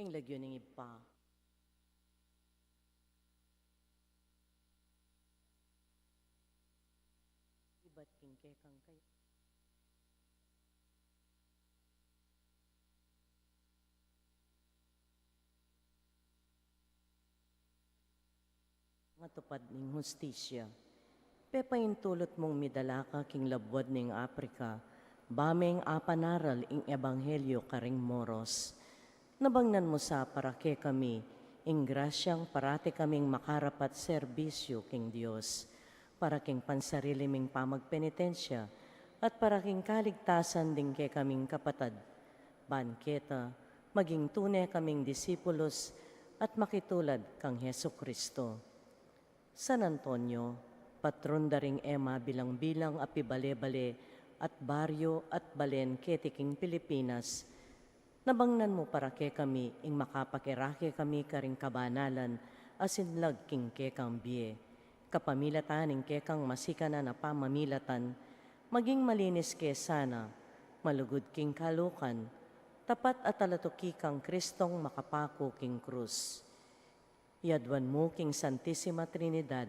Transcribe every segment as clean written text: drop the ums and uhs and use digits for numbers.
king lagyo ning ipa. Iba't king kekang kayo. Matupad ning hustisya. Pepaintulot mong midalaka king labwad ning Aprika, bameng apanaral ing ebanghelyo karing moros. Nabangnan mo sa parake kami, ing grasyang parati kaming makarapat serbisyo king Dios, para king pansarili ming pamagpenitensya, at para king kaligtasan ding ke kaming kapatad. Banketa, maging tunay kaming disipulos, at makitulad kang Heso Kristo. San Antonio, patron daring Ema bilang-bilang api bale-bale at baryo at balen ketiking Pilipinas, nabangnan mo para ke kami ing makapakirake kami karing kabanalan asinlag king kekang biye, kapamilatan ing kekang masikana na pamamilatan, maging malinis ke sana, malugod king kalukan, tapat at alatuki kang Kristong makapako king krus. Yadwan mo king Santissima Trinidad,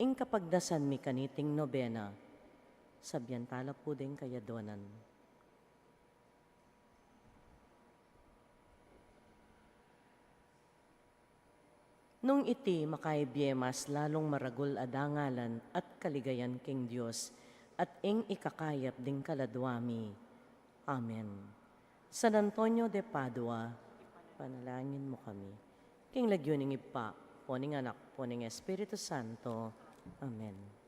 ing kapagdasan mi kaniting nobena, sabyantala po din kayadwanan. Nung iti makaibyemas lalong maragul adangalan at kaligayan king Diyos, at ing ikakayap ding kaladwami. Amen. San Antonio de Padua, panalangin mo kami. King lagyo ning ipa, poning anak, poning Espiritu Santo. Amen.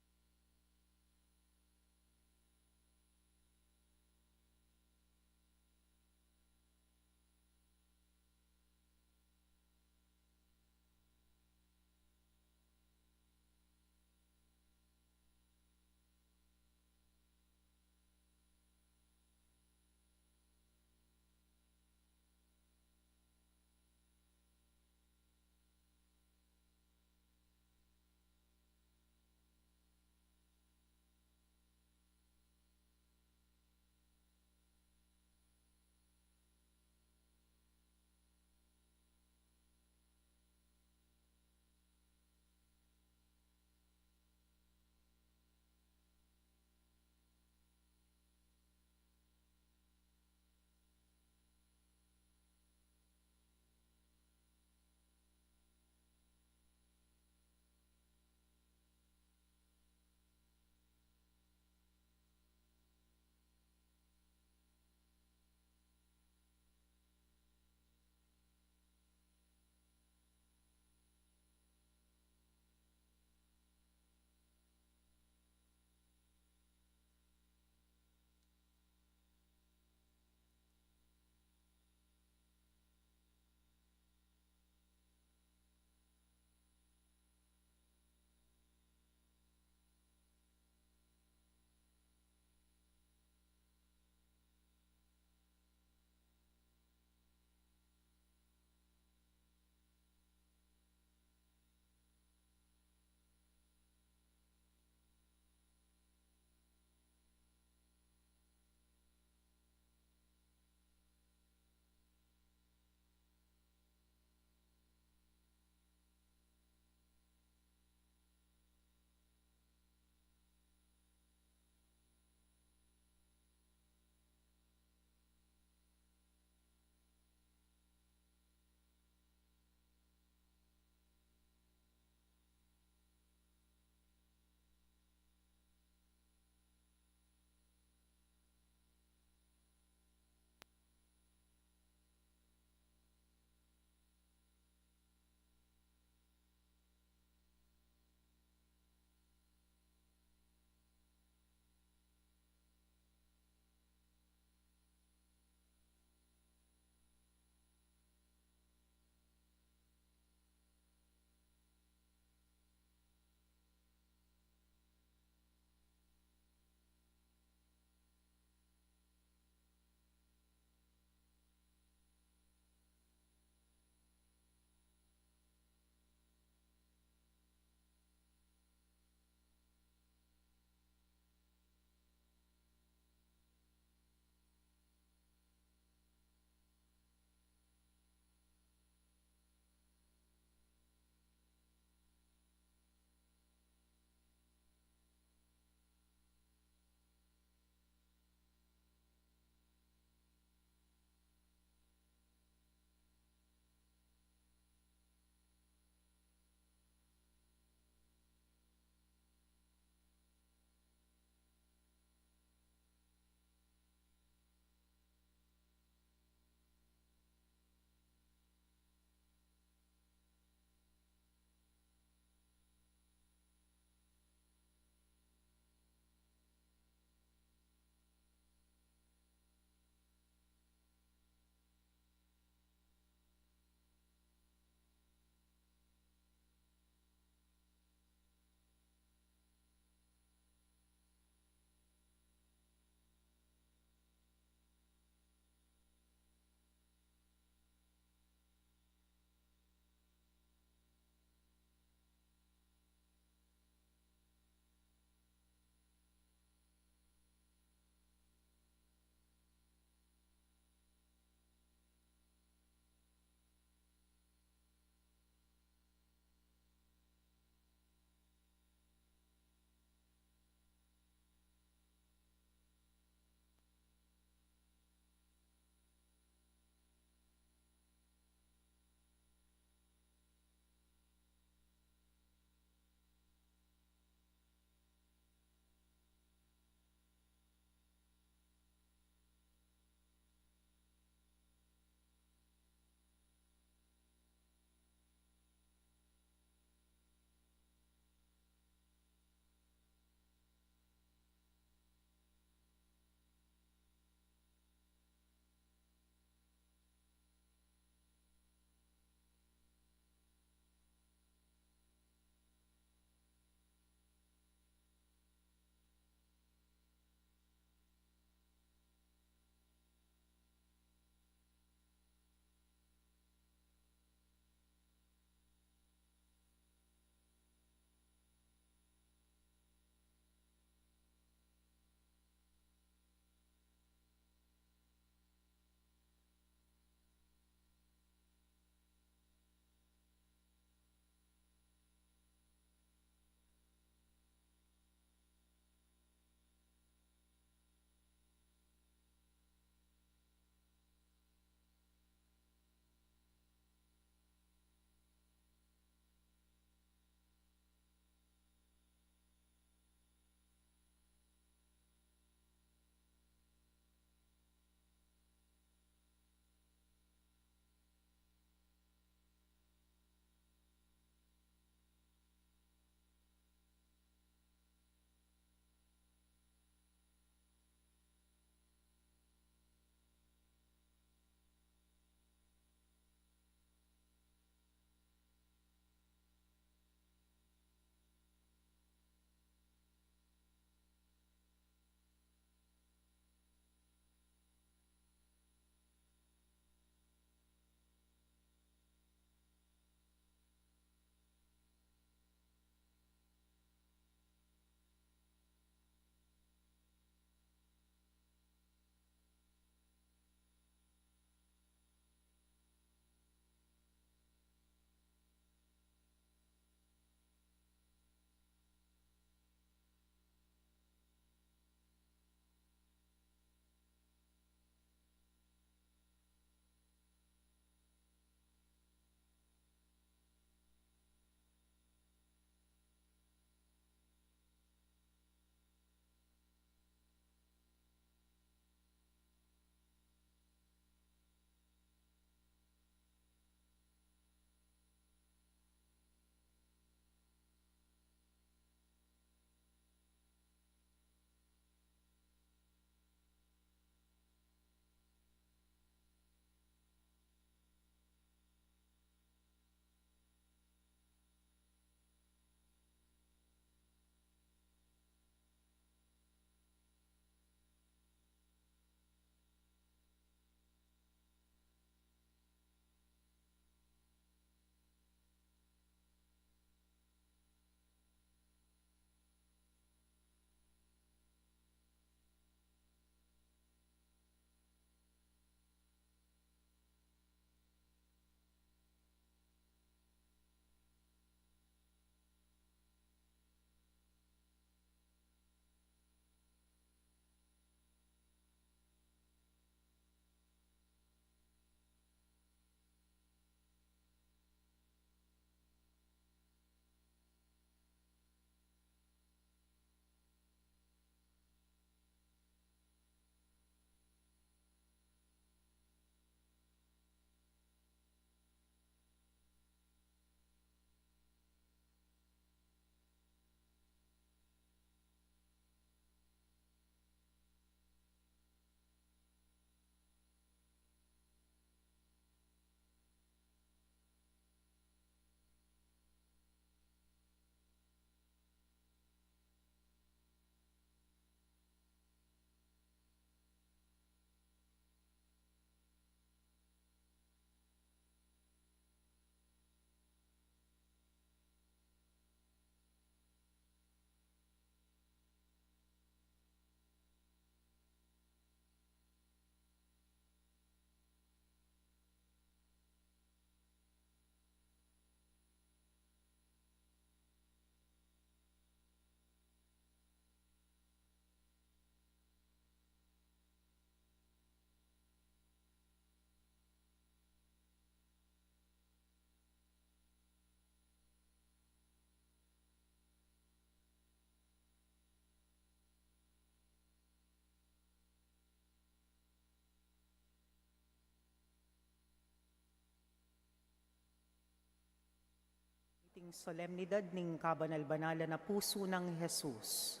Solemnidad ning kabanal-banala na puso ng Jesus.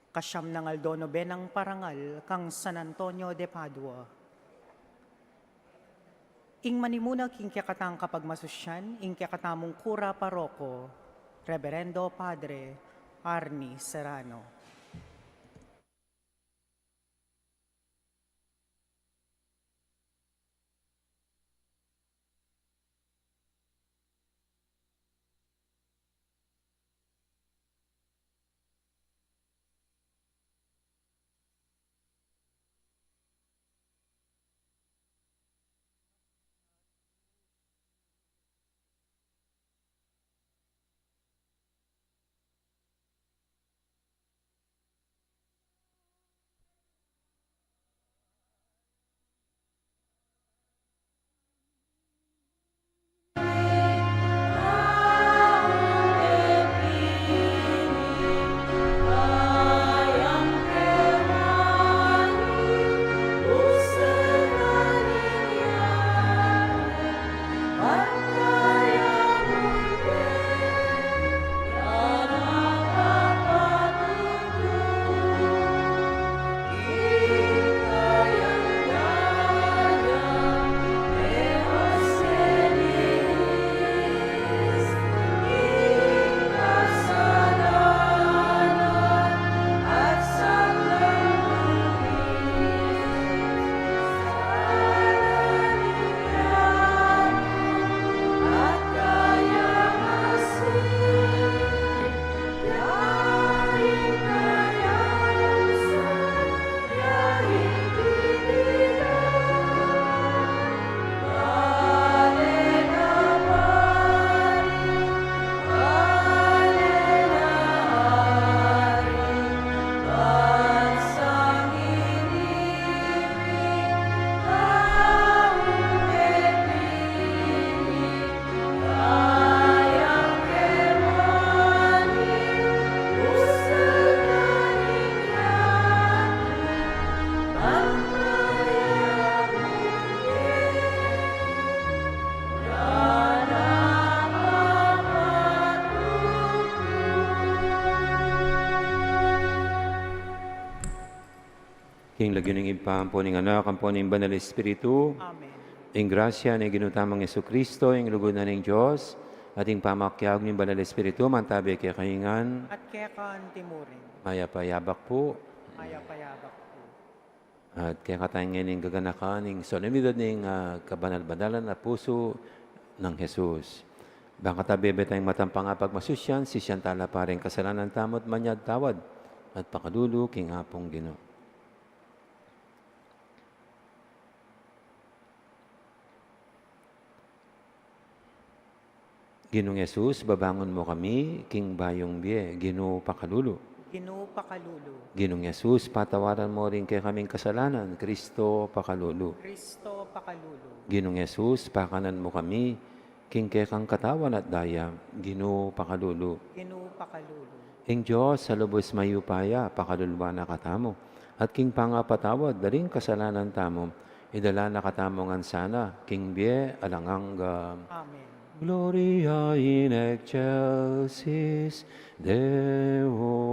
Kasyam ng Aldono Benang Parangal kang San Antonio de Padua. Ing manimuna king kakatang kapag masusyan, ing kakatamong kura paroko, Reverendo Padre Arnie Serrano. King lagyo ng ipampo ng anak, ang po ng banal na Espiritu, Amen. ing grasya ng ginutamang Yesu Kristo, ing lugod na ng Diyos, at ing pamakyag ng banal na Espiritu, mantabi kay kahingan, At kaya kaan timurin, mayapayabak po, mayapayabak po. at kaya katayang ng gaganakan, ng solemnidad ng kabanal-banalan na puso ng Jesus. Baka tabi tayong matampang apag masusyan, si Siyantala pa rin kasalanan tamot manyad tawad, at pakadulo king apong Ginoo. Ginong Yesus, babangon mo kami, king bayong biye, Ginoo pakalulu. Ginoo pakalulu, Ginong Yesus, patawaran mo rin kay kaming kasalanan, Kristo pakalulu. Kristo pakalulu, Ginong Yesus, pakanan mo kami, king kay kang katawan at daya, Ginoo pakalulu. Ginoo pakalulu, Ing Diyos, sa lubos mayupaya, pakalulwa na katamo, at king pangapatawad, daling kasalanan tamo, idala na katamong sana, king biye alangangga. Amen. Gloria in excelsis Deum.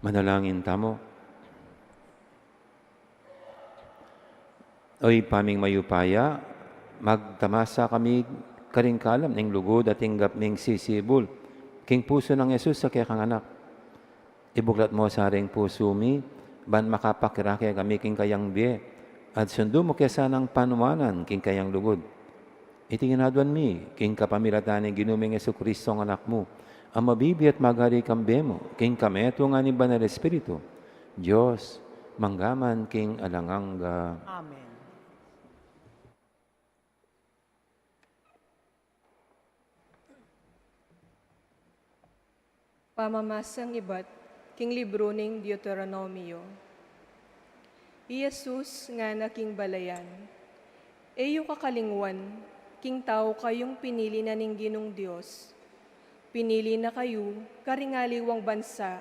Manalangin tamo. Oy paming mayupaya, magtamasa kami karingkalam ning lugod at tinggap ning sisibol. King puso ng Yesus sa kaya kang anak. Ibuklat mo sa ring puso mi, ban makapakirake kami king kayang biye, at sundo mo kaya sanang panumanan king kayang lugod. Itinginaduan mi, king kapamilatan ni ginuming Yesu Kristo ang anak mo, ang mabibi at magari kambe mo, king kameto nga ni Banal Espiritu, Diyos, manggaman king alanganga. Amen. Pamamasang iba't king libro ning Deuteronomio. Iyesus nga na king balayan, eyo kakalingwan, king tao kayong pinili na ning Ginong Dios. Pinili na kayo, karingaliwang bansa,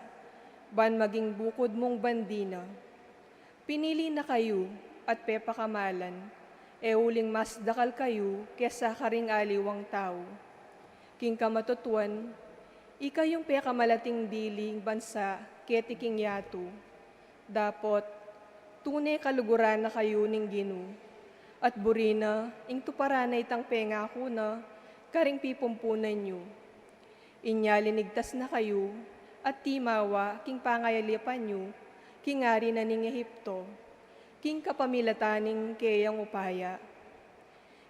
ban maging bukod mong bandina. Pinili na kayo, at pepakamalan, uling mas dakal kayo, kesa karingaliwang tao. King kamatutuan, ikayong pekamalating diling bansa, ketiking yato. Dapot, tunay kaluguran na kayo ning Gino. At burina, ing tuparana itang pengako na, karing pipumpunan nyo. Inya linigtas na kayo, at timawa, king pangayalipan nyo, king ari na ning Ehipto, king kapamilataning kayang upaya.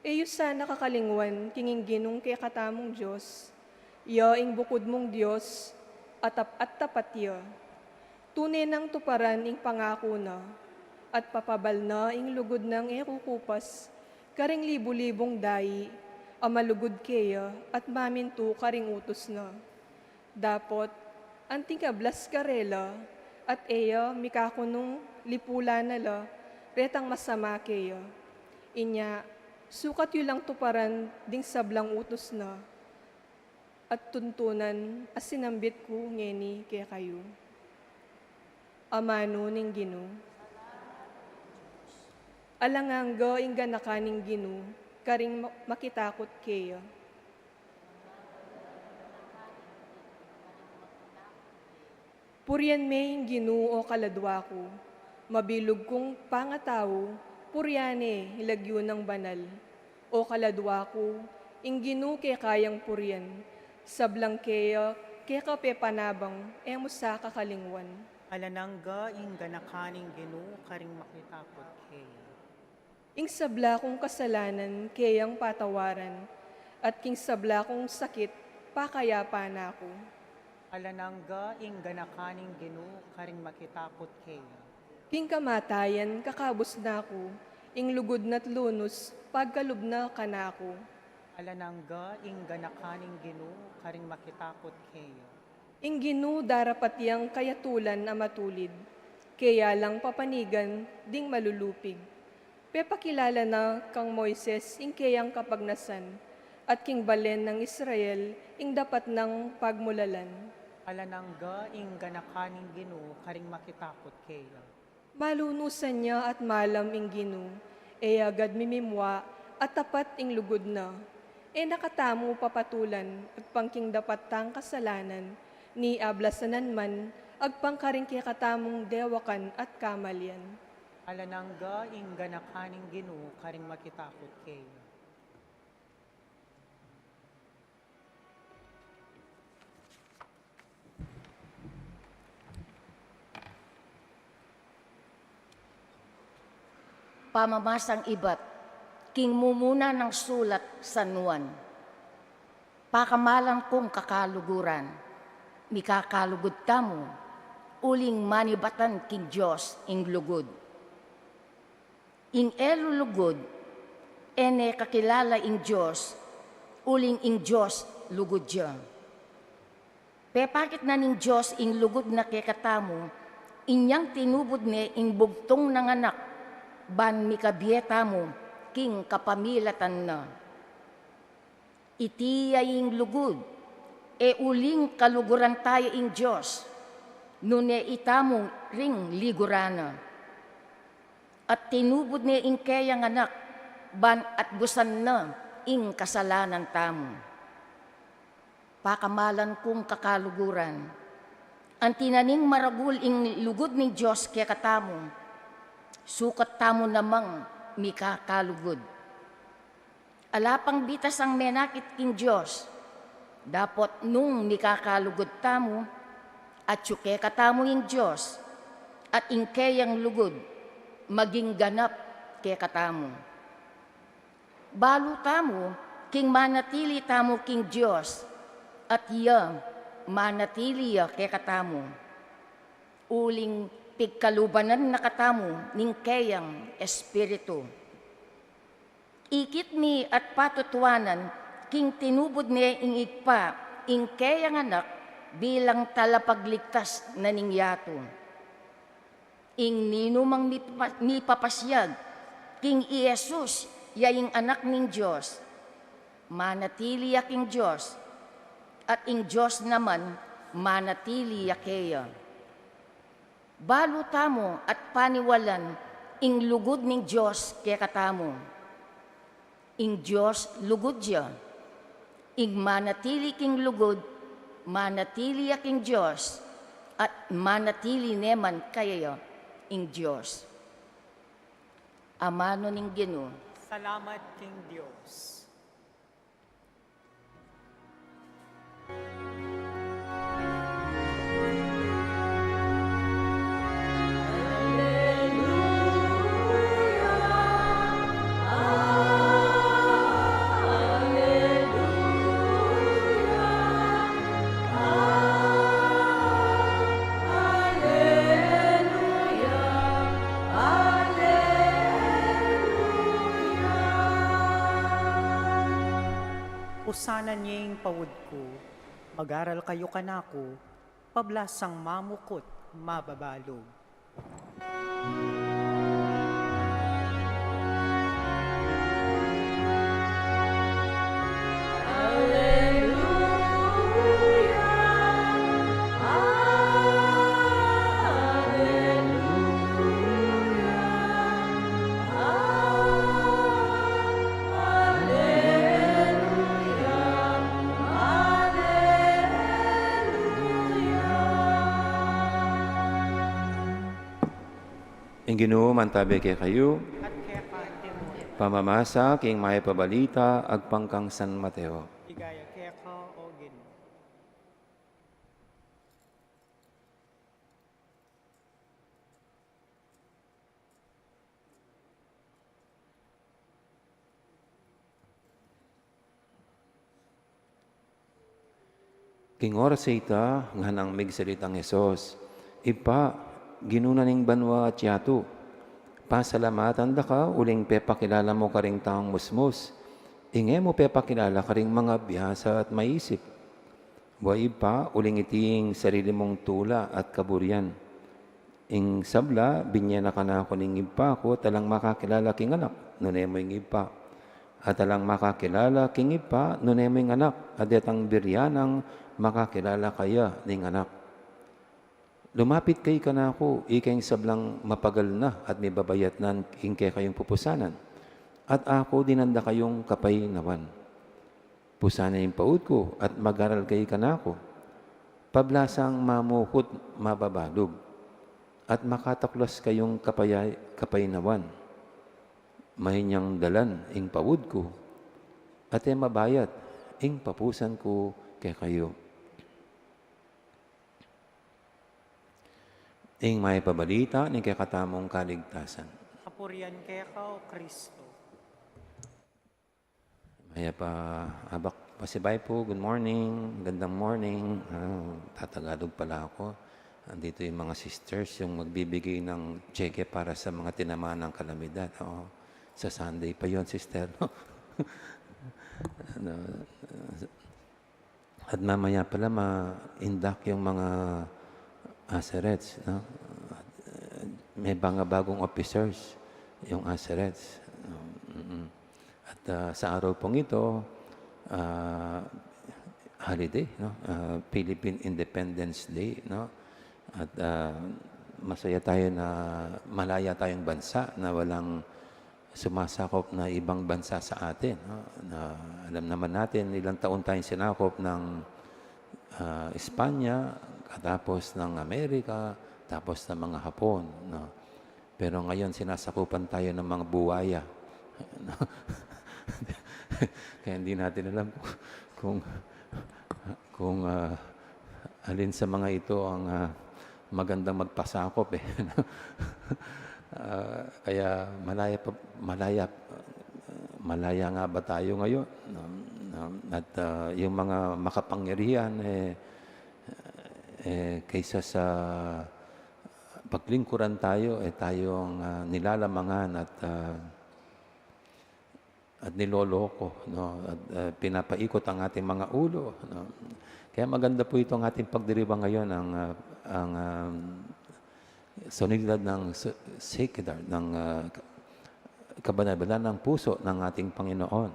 Eyo sana kakalingwan, kinging ginong kay katamong Diyos, iya ing bukod mong Diyos, at tapat iya. Tunay ng tuparan ing pangako na, at papabal na ing lugod ng ekukupas, karing libu-libong dayi, amalugod kaya, at maminto karing utos na. Dapot, anting kablas karela, at eya mikakunong lipula nala, retang masama kaya. Inya, sukat yu lang tuparan ding sablang utos na, at tuntunan as sinambit ko ngeni kaya kayo. Amano ning Gino. Alanganga ing ganakaning Gino, karing makitakot kaya. Purian may ing Gino o kaladwa ko, mabilog kong pangatao, puryane hilagyo ng banal. O kaladwa ko, ing Gino kay kayang purian, sablang kaya kape panabang, emo sa kakalingwan. Alanangga ing ganakaning Gino, karing makitakot kaya. Ing sabla kong kasalanan, kayang patawaran, at king sabla kong sakit, pakayapa na ako. Alanangga ing ganakaning Gino, karing makitakot kaya. King kamatayan, kakabos na ako, ing lugod na't lunos, pagkalub na kanako. Alanangga ing ganakaning Gino, karing makitakot kaya. Ing Gino darapat yang kayatulan na matulid, kaya lang papanigan, ding malulupig. Pepakilala na kang Moises, ing kayang kapagnasan, at king balen ng Israel, ing dapat ng pagmulalan. Alanangga ing ganakaning Gino, karing makitakot kaya. Malunusan niya at malam ing Gino, agad mimimwa, at tapat ing lugod na. Nakatamo papatulan, agpangking dapat tang kasalanan, ni ablasanan man, agpangkaring kaya katamong dewakan at kamalyan. Alanangga ing ganakaning Gino, karing makitakot kaya. Pamamasang iba't, king mumuna ng sulat San Juan. Pakamalan kong kakaluguran, mikakalugod tamo, uling manibatan king Diyos ing lugod. Ing elulugod, ene kakilala ing Diyos, uling ing Diyos lugod siya. Pepakit na ning Diyos ing lugod na kekatamo, inyang tinubod ne ing bugtong ng anak, ban mikabieta mo, king kapamilatan na. Iti ay ing lugod, uling kaluguran tayo ing Diyos, nune itamong ring ligurana. At tinubod niya ing kayang anak, ban at busan na ing kasalanan tamo. Pakamalan kong kakaluguran, ang tinaning maragul ing lugod ni Diyos kaya katamo, sukat tamo namang mikakalugod. Alapang bitas ang menakit king Diyos, dapat nung mikakalugod tamo, at syuke katamo ing Diyos, at ingkayang lugod, maging ganap kaya katamo. Balo tamo, king manatili tamo king Diyos, at iya manatili ya kaya katamo. Uling pigkalubanan na katamo ning kayang espiritu. Ikit mi at patutuanan king tinubod niya ing igpa ing kayang anak bilang talapagligtas na ningyato. Ing ninumang nipapasyag king Iesus yaing anak ning Diyos. Manatili ya king Diyos at ing Diyos naman manatili ya kaya. Balo tamo at paniwalan ing lugod ning Diyos kaya katamo. Ing Diyos lugod siya. Ing manatili king lugod, manatili ya king Diyos, at manatili neman kaya ing Diyos. Amano ning Ginoo. Salamat king Diyos. Pusanan niyang pawud ko, mag-aral kayo kanako, pablasang mamukot, mababalog. Ing Ginoo mantabi kay kayo, At kaya mo, pamamasa king may pabalita agpangkang San Mateo. igaya kaya ka o Ginoo. King oras ita, nga nang migsalitang Hesus, ipa, ginunaning banwa at yato. Pasalamatan da ka, uling pepakilala mo karing taong musmus. Inge mo pepakilala karing mga biyasa at maisip. Buhay pa, uling iting sarili mong tula at kaburian. Ing sabla, binya na ka na ako ning ipa ko, talang makakilala king anak, nunay mo ing ipa. At talang makakilala king ipa, nunay mo ing anak, adyatang biryanang makakilala kaya ning anak. Lumapit kay ka na ako, ikay sablang mapagal na at may babayat na ingke kayong pupusanan. At ako dinanda kayong kapaynawan. Pusana yung paud ko at mag-aral kay ka na ako. Pablasang mamukot mababalog at makataklas kayong kapaynawan. Mahinyang dalan ing paud ko at mabayat ing papusan ko kay kayo. Ing may pabalita ni kakatamong kaligtasan. Kapurian kaya ka o Kristo. Maya pa, abak pasibay po, good morning, gandang morning. Tatagalog pala ako. Andito yung mga sisters, yung magbibigay ng cheque para sa mga tinamaan ng kalamidad. Sa Sunday pa yon sister. At mamaya pala, ma-induct yung mga Aserets, no? May mga bagong officers, yung Aserets. At sa araw pong ito, holiday, no? Philippine Independence Day, no? At masaya tayo na malaya tayong bansa na walang sumasakop na ibang bansa sa atin, no? Na alam naman natin, ilang taon tayong sinakop ng Espanya, katapos ng Amerika, tapos ng mga Hapon. No? Pero ngayon, sinasakupan tayo ng mga buwaya. No? Kaya hindi natin alam kung, alin sa mga ito ang magandang magpasakop. Kaya malaya nga ba tayo ngayon? No? At yung mga makapangyarihan, kaysa sa paglingkuran tayo, tayong nilalamangan at niloloko, no? At pinapaikot ang ating mga ulo. No? Kaya maganda po itong ating pagdiriwang ngayon, ang sonilidad ng sekedar, ng kabanal-banal ng puso ng ating Panginoon.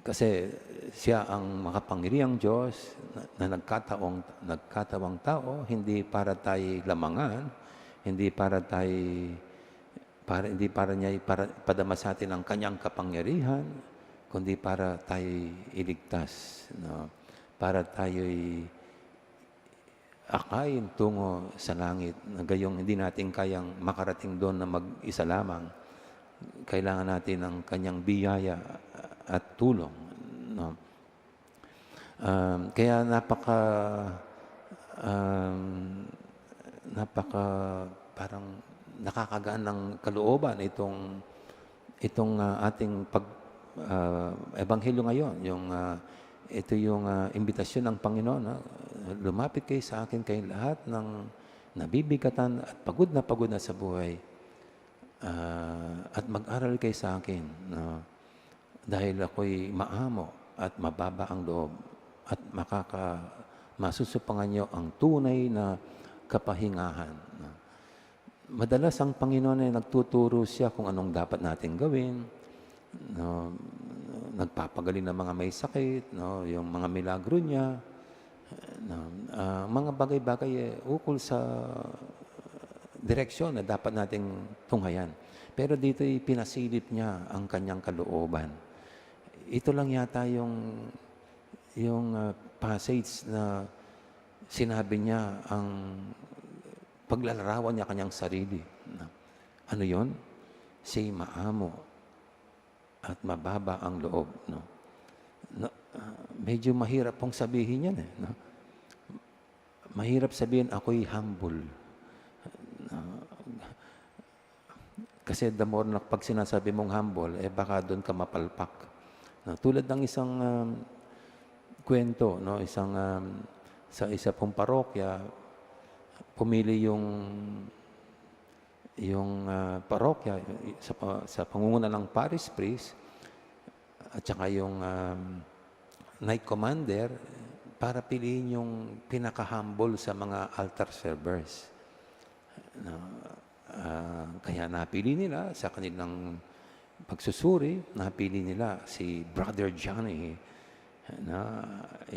Kasi siya ang makapangyarihang Diyos na nagkatawang tao, hindi para tayo lamangan, hindi para niya ipadama sa atin ang kanyang kapangyarihan, kundi para tayo iligtas, no? Para tayo'y akayin tungo sa langit, na gayong hindi natin kayang makarating doon na mag-isa lamang. Kailangan natin ang kanyang biyaya at tulong. No? Kaya parang nakakagaan ng kalooban itong ating ebanghelyo ngayon. Ito yung imbitasyon ng Panginoon. Lumapit kayo sa akin, kayong lahat ng nabibigatan at pagod na sa buhay. At mag-aral kayo sa akin. Dahil ako'y maamo at mababa ang loob. At masusupangan niyo ang tunay na kapahingahan. Madalas ang Panginoon ay nagtuturo siya kung anong dapat natin gawin. No, nagpapagaling ng mga may sakit, no, yung mga milagro niya, no, mga bagay-bagay ukol sa direksyon na dapat nating tunghayan. Pero dito pinasilip niya ang kanyang kalooban. Ito lang yata yung passage na sinabi niya ang paglalarawan niya kanyang sarili. Ano yon? Siya'y maamo at mababa ang loob. No? Medyo mahirap pong sabihin yan. No? Mahirap sabihin, ako'y humble. Kasi the more na pag sinasabi mong humble, baka doon ka mapalpak. Tulad ng isang kwento, no? Sa isa pong parokya, pumili yung parokya sa pangunguna ng parish priest at saka yung night commander para piliin yung pinaka-humble sa mga altar servers. Kaya napili nila sa kanilang pagsusuri, napili nila si Brother Johnny.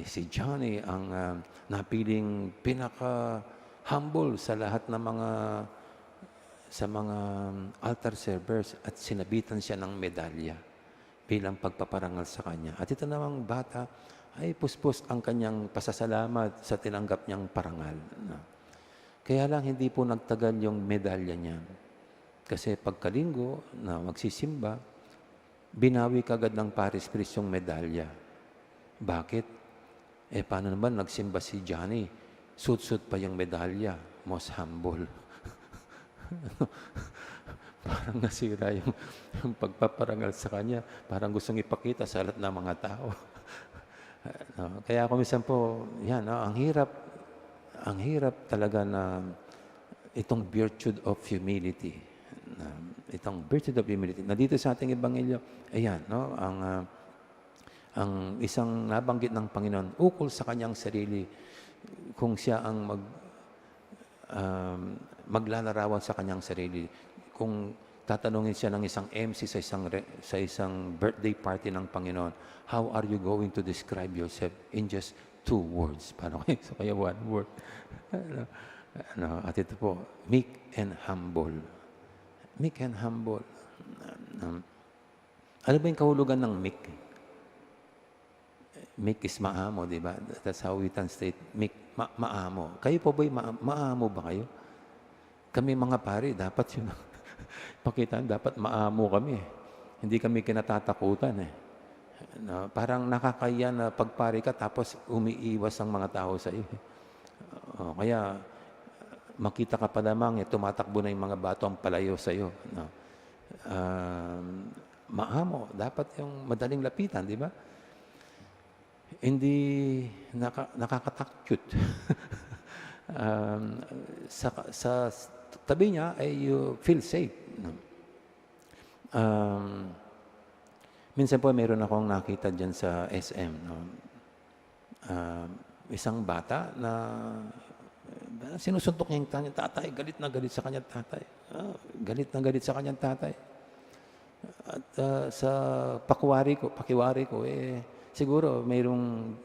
Si Johnny ang napiling pinaka-humble sa lahat ng mga altar servers at sinabitan siya ng medalya bilang pagpaparangal sa kanya. At ito namang bata ay puspos ang kanyang pasasalamat sa tinanggap niyang parangal. Kaya lang hindi po nagtagal yung medalya niya. Kasi pagkalinggo na magsisimba, binawi kagad ng parish priest yung medalya. Bakit? Paano naman nagsimba si Johnny? Suit-suit pa yung medalya. Most humble. Parang nasira yung pagpaparangal sa kanya. Parang gustong ipakita sa lahat ng mga tao. Kaya ako minsan po, ang hirap talaga na itong virtue of humility. Itong virtue of humility. Na dito sa ating ebanghelyo, ang isang nabanggit ng Panginoon ukol sa kanyang sarili, kung siya ang maglalarawan sa kanyang sarili. Kung tatanungin siya ng isang MC sa isang birthday party ng Panginoon, how are you going to describe yourself in just 2 words? Paano kayo? So kaya 1 word. At ito po, meek and humble. Meek and humble. Ano ba yung kahulugan ng meek? Make is maamo, di ba? That's how we translate make, maamo. Kayo po ba'y maamo ba kayo? Kami mga pari, dapat yun. Pakitaan, dapat maamo kami. Hindi kami kinatatakutan eh. No, parang nakakaya na pagpari ka tapos umiiwas ang mga tao sa iyo. Kaya makita ka pa lamang, tumatakbo na yung mga bato ang palayo sa iyo. No? Maamo, dapat yung madaling lapitan, di ba? Hindi nakakatakot. Sa tabi niya ay you feel safe. No? Minsan po mayroon akong nakita dyan sa SM. No? Isang bata na sinusuntok niya yung kanyang tatay. Galit na galit sa kanyang tatay. Galit na galit sa kanyang tatay. At sa pakiwari ko, siguro mayroong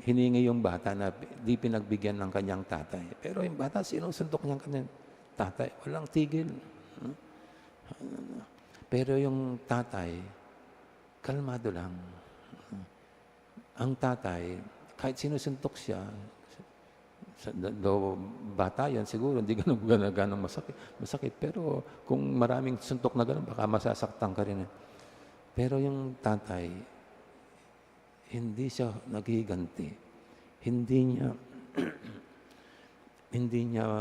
hiningi yung bata na di pinagbigyan ng kanyang tatay. Pero yung bata, sinusuntok niya ang kanyang tatay. Walang tigil. Pero yung tatay, kalmado lang. Ang tatay, kahit sinusuntok siya, bata yan, siguro hindi ganun masakit. Pero kung maraming suntok na ganun, baka masasaktan ka rin. Pero yung tatay, hindi siya naghiganti. Hindi niya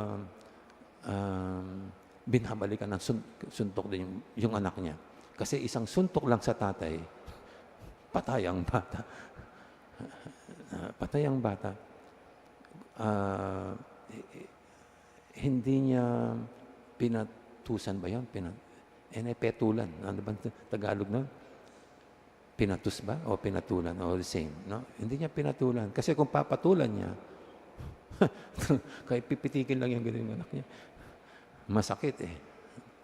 binabalikan ng suntok din yung anak niya. Kasi isang suntok lang sa tatay, patay ang bata. Patay ang bata. Hindi niya pinatusan ba yun? Petulan. Ano ba Tagalog na? Pinatus ba? O pinatulan? O the same. No? Hindi niya pinatulan. Kasi kung papatulan niya, kahit pipitikin lang yung ganun anak niya, masakit eh.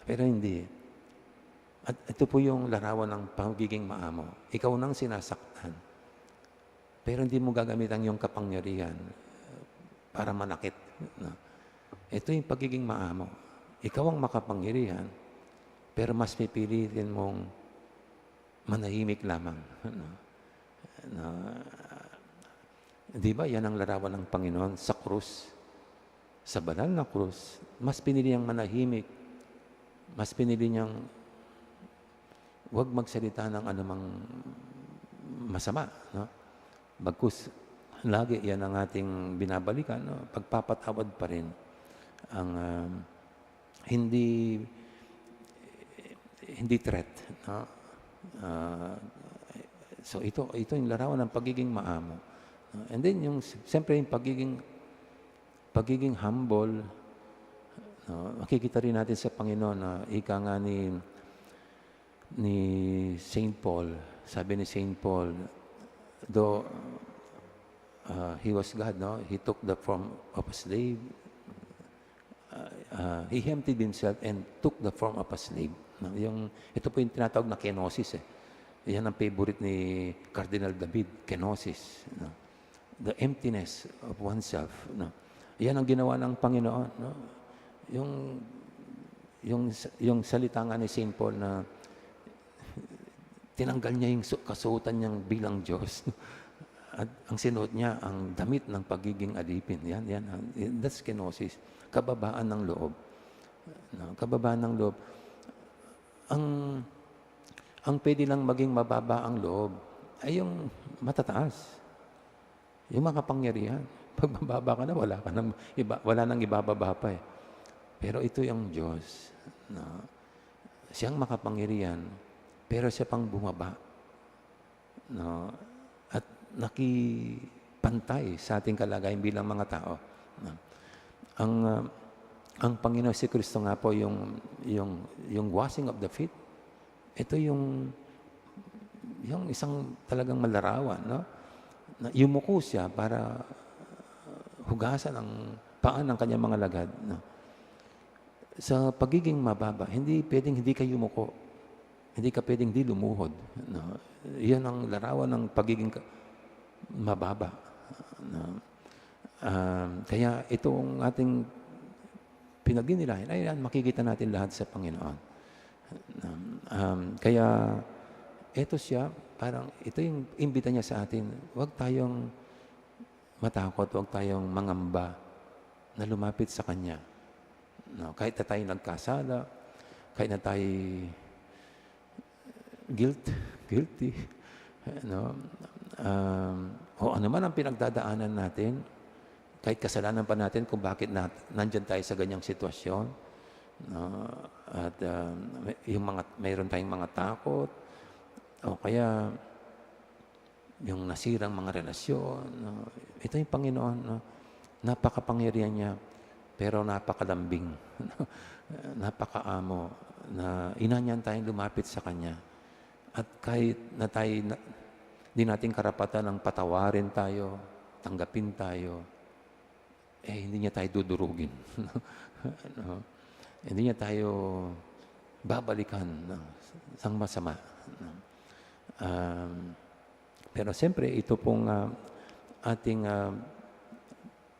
Pero hindi. At ito po yung larawan ng pagiging maamo. Ikaw nang sinasaktan. Pero hindi mo gagamitan yung kapangyarihan para manakit. No? Ito yung pagiging maamo. Ikaw ang makapangyarihan, pero mas pipilitin mong manahimik lamang. No? Di ba yan ang larawan ng Panginoon sa krus? Sa banal na krus, mas pinili niyang manahimik, mas pinili niyang huwag magsalita ng anumang masama. No? Bagkus, lagi yan ang ating binabalikan. No? Pagpapatawad pa rin ang hindi threat. No? So ito yung larawan ng pagiging maamo. And then siyempre yung pagiging humble, makikita rin natin sa Panginoon na ika nga ni Saint Paul, sabi ni Saint Paul, though he was God, no? He took the form of a slave. He emptied himself and took the form of a slave. No? Ito po yung tinatawag na kenosis. Yan ang favorite ni Cardinal David, kenosis. No? The emptiness of oneself. No? Yan ang ginawa ng Panginoon. No? Yung salita nga ni Saint Paul na tinanggal niya yung kasuotan niyang bilang Diyos. At ang sinuot niya, ang damit ng pagiging alipin. Yan. That's kenosis. Kababaan ng loob. No? Kababaan ng loob. Ang pwede lang maging mababa ang loob ay yung matataas. Yung makapangyarihan. Pag mababa ka na, wala nang ibababa pa eh. Pero ito yung Diyos. No? Siyang makapangyarihan, pero siya pang bumaba. No? At nakipantay sa ating kalagayan bilang mga tao. No? Ang Panginoon si Kristo nga po yung washing of the feet. Ito yung isang talagang malarawan, no? Na yumuko siya para hugasan ang paan ng kanyang mga lagad. No? Sa pagiging mababa, hindi pwedeng hindi ka yumuko. Hindi ka pwedeng hindi lumuhod. No? Yan ang larawan ng pagiging mababa. No? Kaya itong ating pinagninilayan, ayan, makikita natin lahat sa Panginoon. Kaya ito siya, parang ito yung imbita niya sa atin. Huwag tayong matakot, huwag tayong mangamba na lumapit sa Kanya. No, kahit na tayo nagkasala, kahit na tayo guilty, no, o ano man ang pinagdadaanan natin, kahit kasalanan pa natin kung bakit nandyan tayo sa ganyang sitwasyon, no, at mayroon tayong mga takot, o kaya yung nasirang mga relasyon. No, ito yung Panginoon, no, napakapangyarihan niya, pero napakalambing, napakaamo, na inanyan tayong lumapit sa Kanya. At kahit na tayo, di natin karapatan ng patawarin tayo, tanggapin tayo, hindi niya tayo dudurugin. No? Hindi niya tayo babalikan ng masama. No? Pero siyempre, ito pong ating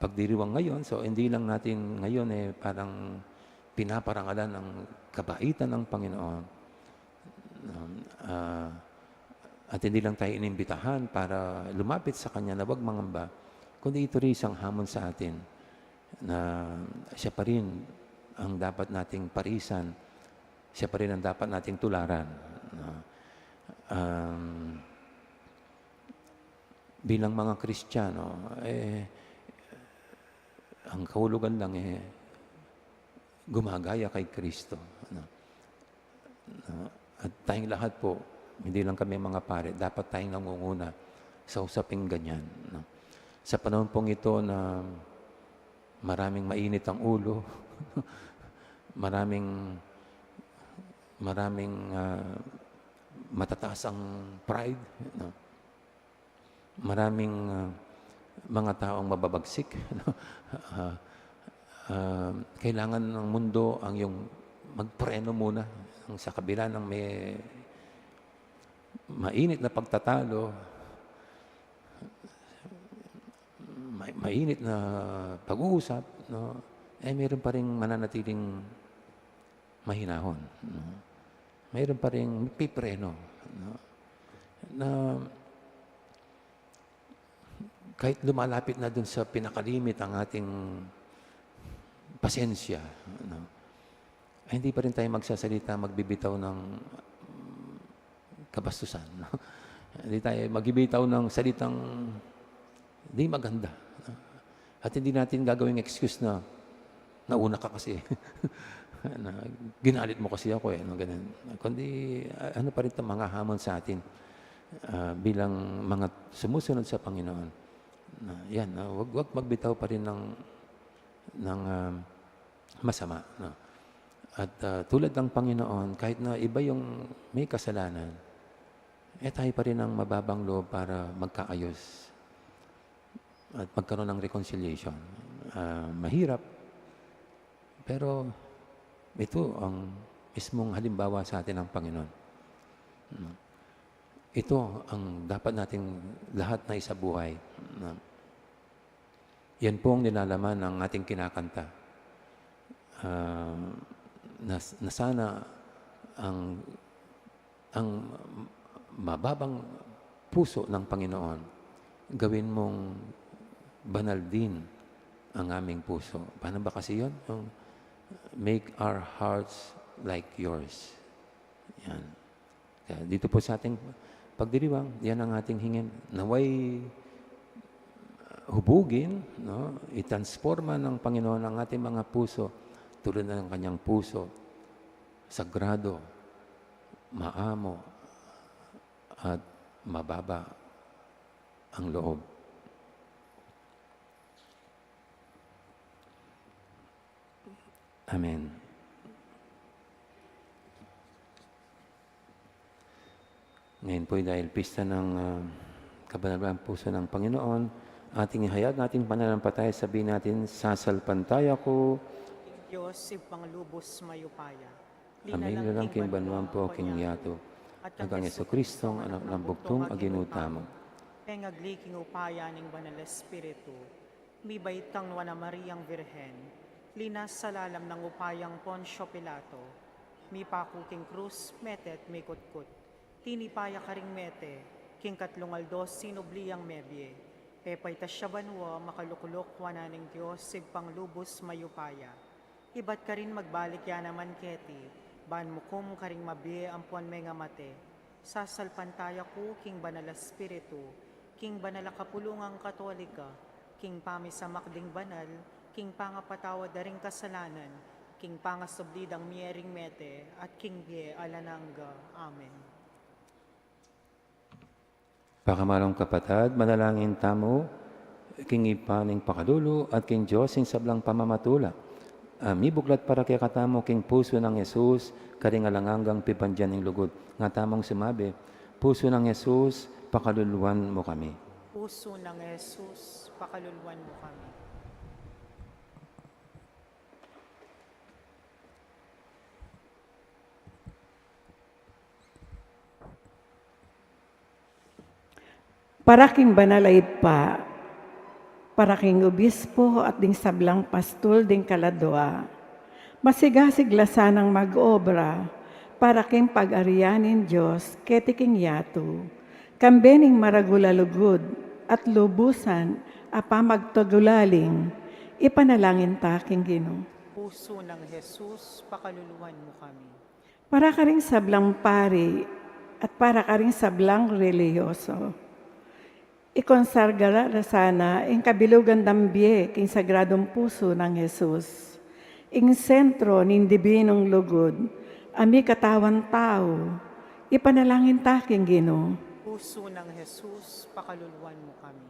pagdiriwang ngayon, so hindi lang natin ngayon parang pinaparangalan ng kabaitan ng Panginoon. At hindi lang tayo inimbitahan para lumapit sa Kanya na huwag mangamba, kundi ito rin isang hamon sa atin na siya pa rin ang dapat nating parisan, siya pa rin ang dapat nating tularan. Bilang mga Kristiyano, ang kahulugan lang gumagaya kay Kristo. At tayong lahat po, hindi lang kami mga pare, dapat tayong nangunguna sa usaping ganyan. No? Sa panahon pong ito na maraming mainit ang ulo, maraming matataas ang pride, no? Maraming mga taong mababagsik. No? Kailangan ng mundo ang yung magpreno muna sa kabila ng may mainit na pagtatalo, mainit na pag-uusap, no? Mayroon pa rin mananatiling mahinahon. No? Mayroon pa rin pipreno. No? Na kahit lumalapit na dun sa pinakalimit ang ating pasensya, no? Hindi pa rin tayo magsasalita, magbibitaw ng kabastusan. No? Hindi tayo magbibitaw ng salitang di maganda. No? At hindi natin gagawing excuse na nauna ka kasi. Na, ginalit mo kasi ako no? Ganun. Kundi ano pa rin itong mga hamon sa atin bilang mga sumusunod sa Panginoon. Yan, wag magbitaw pa rin ng masama. No? At tulad ng Panginoon, kahit na iba yung may kasalanan, tayo pa rin ang mababang loob para magkaayos at magkaroon ng reconciliation. Mahirap, pero ito ang mismong halimbawa sa atin ng Panginoon. Ito ang dapat nating lahat na isabuhay. Yan po ang nilalaman ng ating kinakanta. Na sana ang mababang puso ng Panginoon, gawin mong banal din ang aming puso. Paano ba kasi yun? Make our hearts like yours. Yan. Kaya dito po sa ating pagdiriwang, yan ang ating hingin. Naway hubugin, no? Itransforma ng Panginoon ang ating mga puso tulad ng kanyang puso, sagrado, maamo, at mababa ang loob. Amen. Ngayon po dahil pista ng kabanalang puso ng Panginoon, ating ihayag ating pananampalataya, sabihin natin, sasalpantaya ko, Diyos, ipang-lubos mayupaya. amin lang king banwang po king yato, agang Yeso Kristong anak ng bugtong aginutamo. Pengagli king upaya ning banal espiritu, mibaitang wana Mariang Virhen, linas sa lalam ng upayang Poncio Pilato, mi paku king krus, metet mi kutkut, tinipaya karing mete, king katlong aldos sinubliyang mebye, pepay tasya banwa makalukulok wananing Diyos sigpang lubos mayupaya. Ibat ka rin magbalik ya naman keti, ban mukum karing mabye ampuan may nga mate, sasalpantaya ko king banal espiritu, king banal kapulungang katolika, king pamisamak ding banal, king pangapatawa daring kasalanan, king pangasoblidang miering mete, at king bie alanangga. Amen. Pakamarong kapatad, manalangin tamo, king ipaning pakadulo at king Diyos sing sablang pamamatula. Mibuklat para kay katamo king puso ng Yesus, karing alanganggang pipandyan ng lugod. Nga tamong sumabi, puso ng Yesus, pakaluluan mo kami. Puso ng Jesus, pakaluluan mo kami. Paraking banalay pa, paraking obispo at ding sablang pastol ding kaladwa, masigasigla sanang mag-obra, paraking pag-arianin Diyos, ketiking yato, kambening maragulalugod, at lubusan, apa magtagulaling, ipanalangin taking Ginoo. Puso ng Jesus, pakaluluan mo kami. Para ka ring sablang pari, at para ka ring sablang reliyoso. Ikonsargara sana ang kabilugan dambye king sagradong puso ng Jesus. Ing sentro ning dibinong lugod, ami katawan tao, ipanalangin taking Ginoo. Puso ng Jesus, pakaluluan mo kami.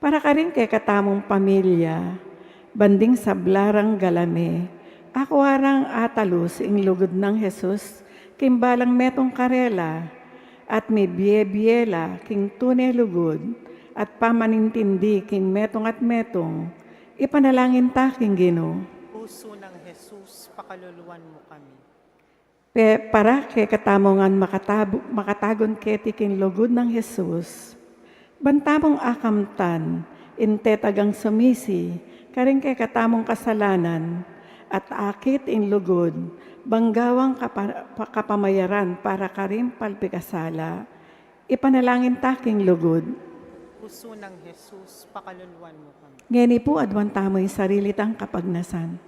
Para ka rin kay katamong pamilya, banding sablarang galame, ako arang atalus ing lugod ng Jesus, kimbalang metong karela, at may biye-biyela king tunay lugod, at pamanintindi king metong at metong, ipanalangin taking Ginoo. Puso ng Jesus, pakaluluan mo kami. Para kay katamongan makatagon keti king lugod ng Jesus, bantamong akamtan, intetagang sumisi, karing kay katamong kasalanan, at akit in lugod, banggawang kapamayaran para karim palpikasala, ipanalangin taking lugod. Puso ng Jesus, pakaluluan mo kami. Ngeni po adwan tamoy sarili tang kapagnasan.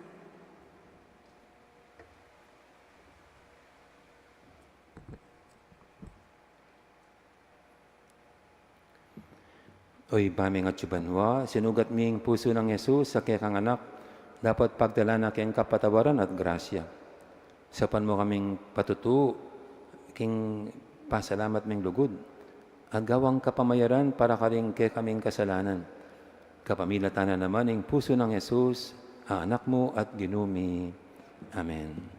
Oy, baming at subanwa, sinugat ming puso ng Yesus sa kekang anak, dapat pagdala na keng kapatawaran at grasya. Sapan mo kaming patutu, king pasalamat ming lugod, at gawang kapamayaran para karing ke kaming kasalanan. Kapamilatan na naman ang puso ng Yesus, ang anak mo at ginumi. Amen.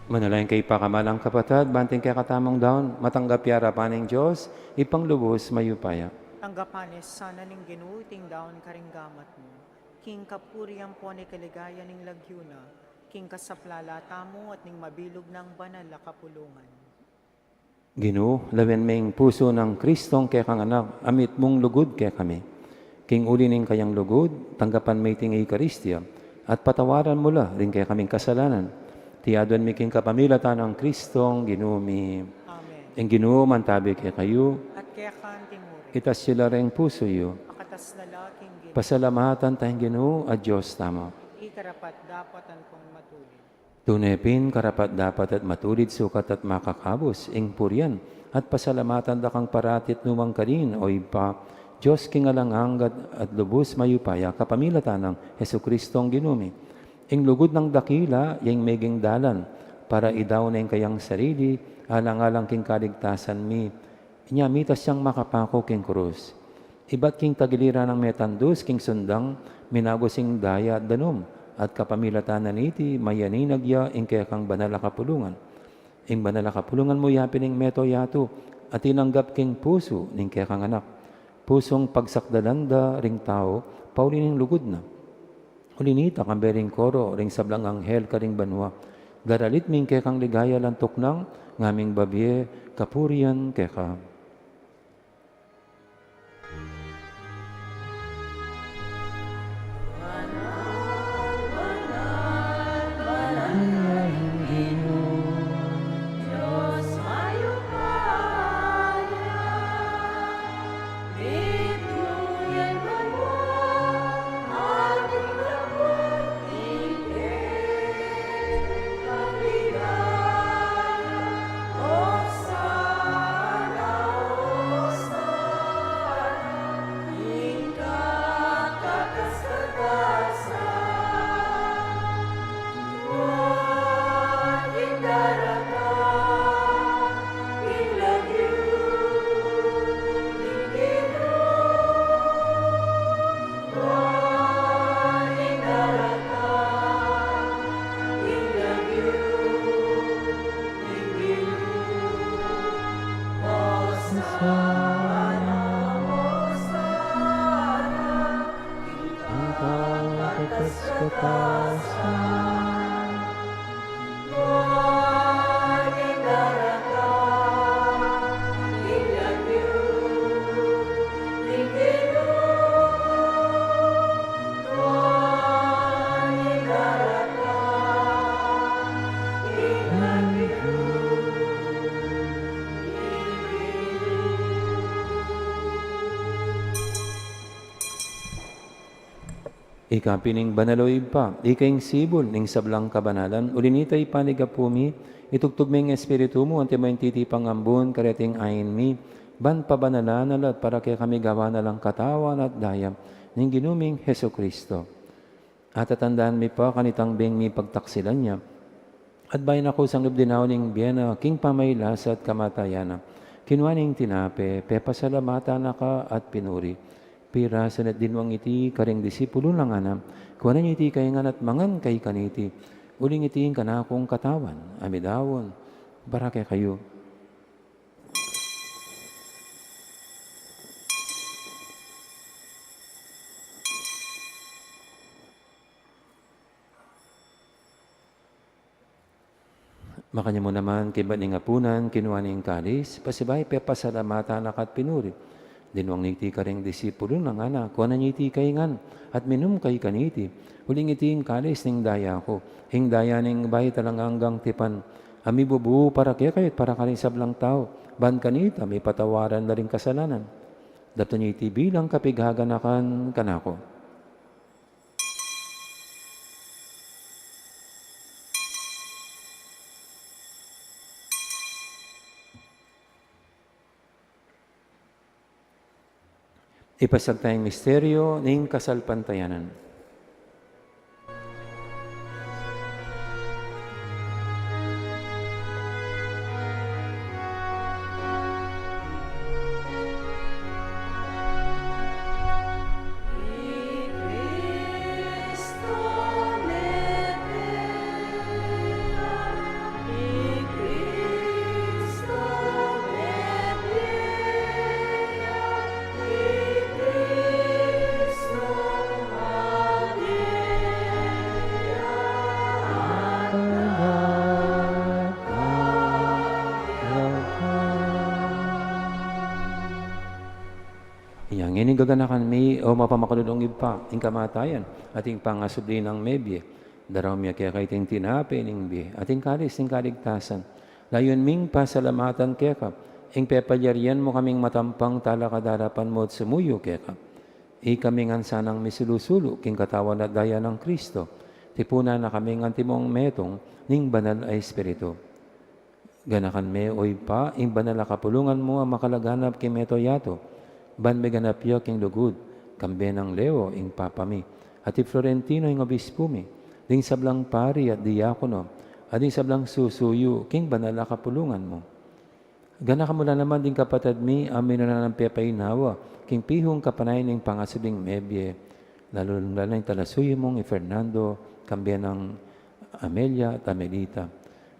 Manalayan kay pakamalang kapatid, banting kay katamong daon, matanggap yara paning Diyos, ipanglubos mayupaya. Tanggapanes sana ning ginuiting daon karinggamat mo. King kapuriang po ni kaligaya ning lagyuna, king kasaplalata mo at ning mabilog ng banal na kapulungan. Ginoo, lawen ming puso ng Kristong kay kang anak, amit mong lugod kay kami. King uli ning kayang lugod, tanggapan may ting Eucharistia, at patawaran mula rin kay kaming kasalanan. Tiadwan mi king kapamilatan ng Kristong ginumi. Amen. Ang Ginoo mantabi kay kayo, At kaya kan timuri, itas sila ring puso yo. makatas na laking gino, Pasalamatan tayong Ginoo at Diyos tama. ikarapat dapat ang kong matulid. Tunepin, karapat dapat at matulid sukat at makakabos, ing puryan, at pasalamatan da kang paratit numang kanin o ipa, Diyos kingalanganggad at lubos mayupaya kapamilatan ng Heso Kristong ginumi. Ing lugod ng dakila, yung meging dalan, para idaw na yung kayang sarili, alang-alang king kaligtasan mi. Inyamitas siyang makapako king krus. Iba't king tagiliran ng metandus, king sundang, minagosing daya at danom, at kapamilatan na niti, mayani nagya, ing kaya kang banal na kapulungan. Ing banal na kapulungan mo yapin ing meto yato, at tinanggap king puso, ning kaya kang anak. Pusong pagsakdalanda ring tao, paulining lugod na. Ulinita kang bering koro, ring sablang anghel ka ring banwa. Daralit ming kaya kang ligaya lantok nang, ngaming babye, kapurian kaya ka. Ikapining banaloy pa, ikaing sibol, ning sablang kabanalan, ulinitay panigapumi, itugtugming espiritu mo, ante mo titipang ambun, kareting ayin mi, ban pabanalanalat, para kaya kami gawa na lang katawan at dayam, ning ginuming Heso Kristo. At tatandaan mi pa, kanitang beng mi pagtaksilan niya, at bayan ako sang lubdinaw ning biyena, king pamaylas at kamatayana, kinwaning tinape, pepasalamatan na ka at pinuri. Pira sanat dinwang iti karing disipulo lang anam, kuwanan iti kayangan at mangan kay kaniti, uling iti kanakong katawan, amidawon, barake kayo. Makanya mo naman, kiba ning apunan, kinuha ning kalis, pasibay pepasalamatan akat pinuri. Dinwang niti ka ring disipulo ng anak, kuha na niti kaingan, at minum kay kaniti. Huling iti yung kalis ning daya ko, hing daya ning bayi talang hanggang tipan. Ami bubu para kaya kayo, para ka rin sablang tao. Ban kanita, may patawaran na rin kasalanan. Dato niti bilang kapighaganakan kanako. Ipasag tayong misteryo ng kasalpantayanan. gaganakan mi o mapamakadulong ipa, ing kamatayan, ating pangasubli ng mebye, daraw miya kaya kaiting tinape ning bi, ating kalis ing kaligtasan, layon ming pasalamatan kaya ka, ing pepalyarian mo kaming matampang talakadarapan mo at sumuyo kaya ka, kaming sanang misilusulu, king katawan at daya ng Kristo, tipuna na kaming antimong metong, ning banal ay Espiritu. Ganakan me oy pa, ing banal na kapulungan mo ang makalaganap kay meto yato, ban me ganap yo king lugud, kambe ng Leo ing papami, at Florentino ing obispo mi, ding sablang pari at diakono, at ding sablang susuyo, king banal na kapulungan mo. Ganakan mo na naman din kapatid mi, amin na ng pepainawa, king pihong kapanay ning pangasubing mebye, lalo na yung talasuyo mong Fernando, kambe ng Amelia at Amelita.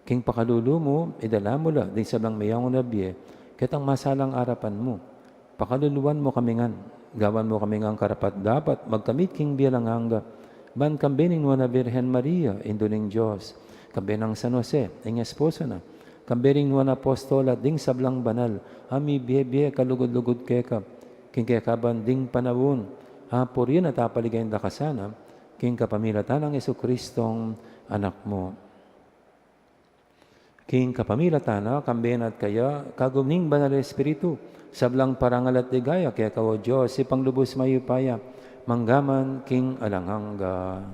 King pakalulu mo, idala mo la, din sabang mayang unabye, kitang masalang arapan mo. Pakaluluan mo kamingan, gawan mo kamingang karapat dapat, magkamit king bialanganga, ban kambening na Virgen Maria, induning Diyos, kambe ng San Jose, ing esposo na, kambening na apostola, ding sablang banal, ami biye kalugod-lugod keka, king kekaban ding panawon, hapor yun at apaligay na kasana, king kapamilatan ng Jesucristong anak mo. King kapamilatan na, kamben at kaya, kagumning banal Espiritu, sablang parangal at ligaya, kaya kawo Diyos, si panglubos mayupaya, manggaman king alanghangga.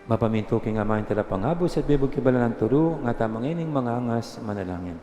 Mapaminto king amahin tala pangabos at bibog kibala ng turo, nga tamang ining mga angas manalangin.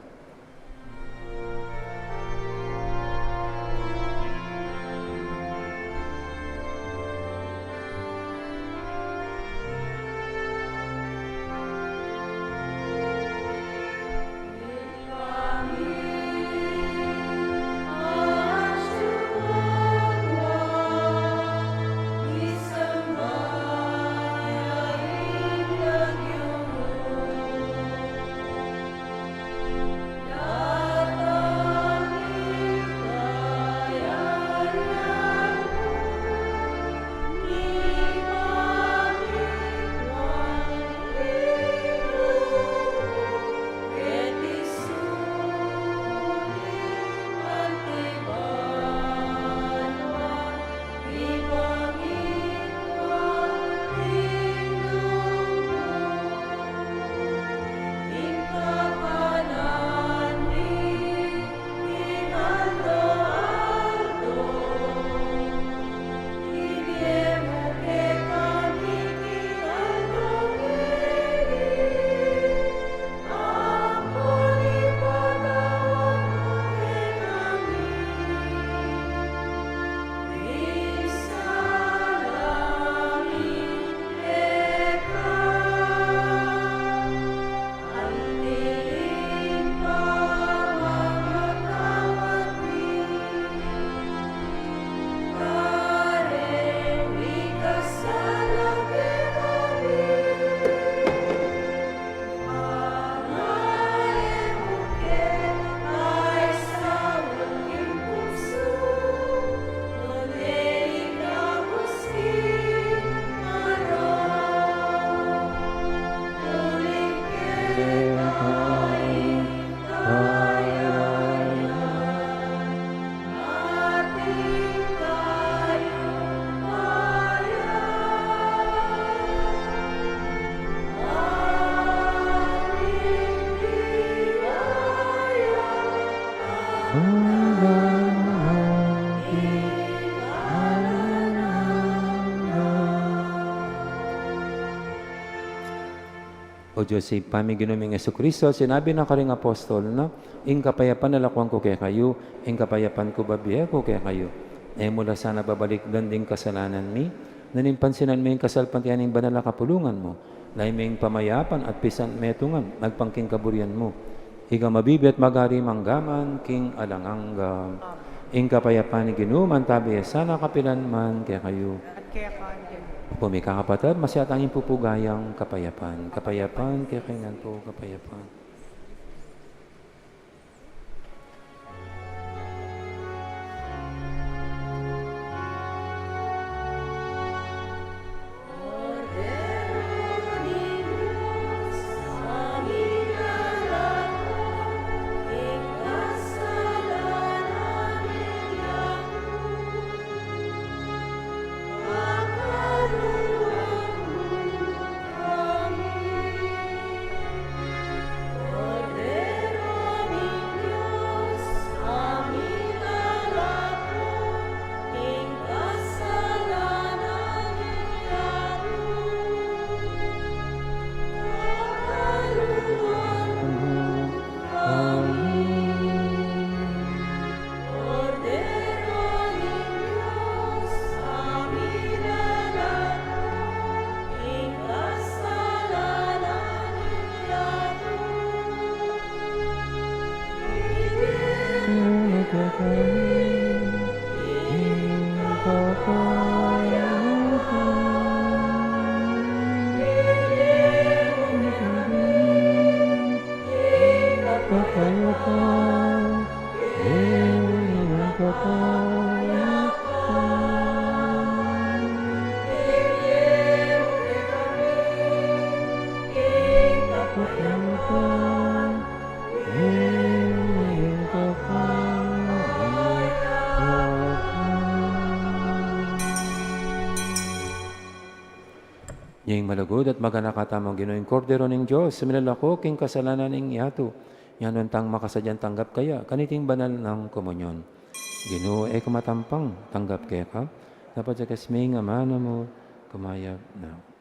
O Diyos, si pamiginuming Jesucristo, sinabi ng karing apostol na, ing kapayapan nalakwang ko kaya kayo, ing kapayapan ko babiya ko kaya kayo. Mula sana babalik ding kasalanan mi, nanimpansinan mo yung kasalpantian ng banal na kapulungan mo, laiming pamayapan at pisan metungan, nagpangking kaburian mo. Higa mabibi at magari manggaman, king alangangga. Ing kapayapan ni ginuman tabi, sana kapilan man kaya kayo. At kaya kanyan. Pumikakapatid, masyatang pupugayang kapayapan. Kapayapan, kaya kainan po, kapayapan. Yang malugod at maganakatamang Ginoong Kordero ng Diyos, sumilalako king kasalanan ng iyato, yan untang makasadyang tanggap kaya, kaniting banal ng komunyon. Ginoo ay kumatampang, tanggap kaya ka, dapat sa kasming amana mo, kumayag na.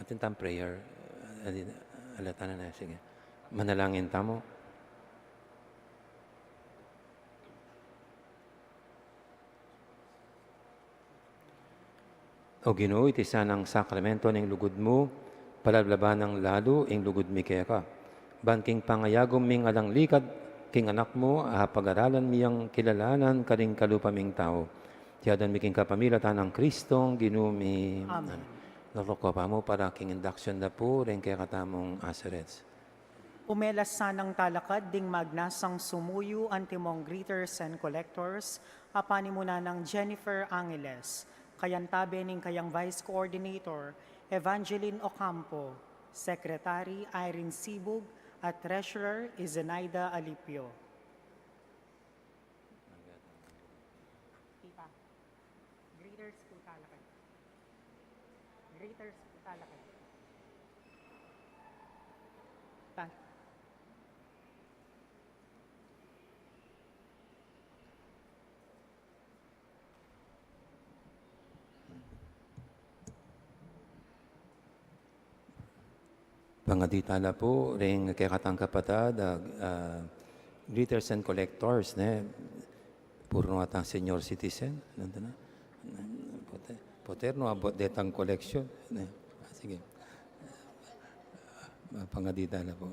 atin tang prayer. Alata na, sige. Manalangin tamo. O Ginoo, iti sanang sakramento ng lugod mo, palablaban ng lalo ing lugod mi kaya ka. Banking pangayagom ming alang likad, king anak mo, pag-aralan miyang kilalanan karing kalupaming tao. Tiyadan mi king kapamilatan ng Kristong ginumi. Amen. Naloko pa mo para king induction na po, rin kaya katamong aserets. Umelas sanang talakad ding magnasang sumuyo antimong greeters and collectors, apanimuna ng Jennifer Angeles, kayantabe ning kayang Vice Coordinator, Evangeline Ocampo, Secretary Irene Sibug, at Treasurer Zenaida Alipio. Greeters po talakad. Greeters po talakad. Pangaditala po, ring kaya katang kapatad, greeters and collectors, ne? Puro atang senior citizen. Nandun na. Poterno abot detang collection. Ne? Sige. Pangaditala po.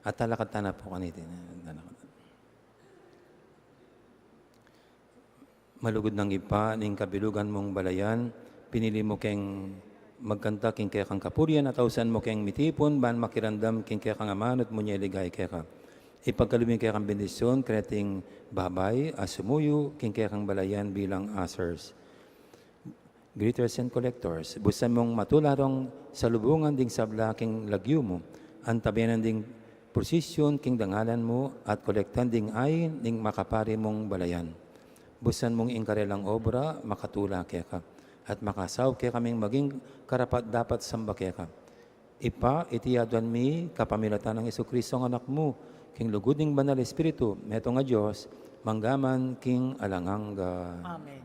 At talakad na po kaniti. Malugod ng ipa, ning kabilugan mong balayan, pinili mo keng magkanta king kaya kang kapurian at ausan mo keng mitipon, ban makirandam king kaya kang amanot mo niya ligay kaya ka. Ipagkaluming kaya kang bendisyon, kreting babay, asumuyo, king kaya kang balayan bilang asers. Greeters and collectors, busan mong matularong sa lubungan ding sabla king lagyo mo, ang tabianan ding prosesyon king dangalan mo at kolektan ding ay ning makapari mong balayan. Busan mong ingkarelang obra, makatula kaya ka. At makasaw kaya kaming maging karapat dapat samba kaya ka. Ipa, itiyaduan mi, kapamilatan ng Jesucristo ng anak mo, king lugod ng banal espiritu, meto nga Diyos, manggaman king alanganga. Amen.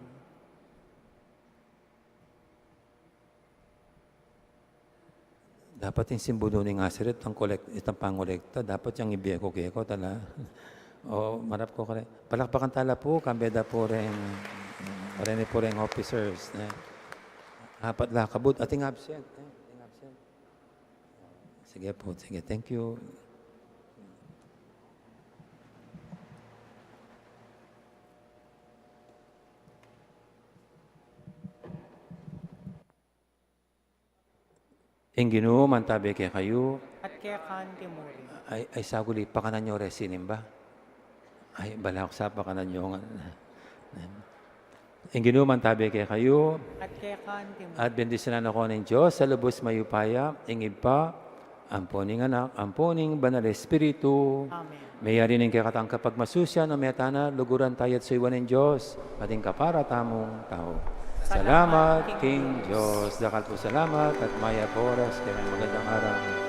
Dapat yung simbolo ng asirit, itang pangolekta, dapat yung ibiya ko kaya ko tala. O, marap ko kare. Palakpakan tala po, kambeda po rin, po rin officers. Apat lakabot, ating absent. Sige po, sige, thank you. Ing Ginoo, mantabi kaya kayo, At kaya kan timuri. ay saguli, pakanan nyo resinin ba? Ay, balak sa pakanan nyo. Ing Ginoo, mantabi kaya kayo, At kaya kan timuri. at bendisyonan ako ng Diyos sa lubos mayupaya, ingib pa, amponing anak, amponing banal espiritu. Amen. Mayari ning kaya katang kapag masusya na metana, luguran tayo at suiwan ng Diyos, pating kapara tamong tao. Salamat, King Diyos. Dakal po salamat at maya po oras. Kaya magandang araw.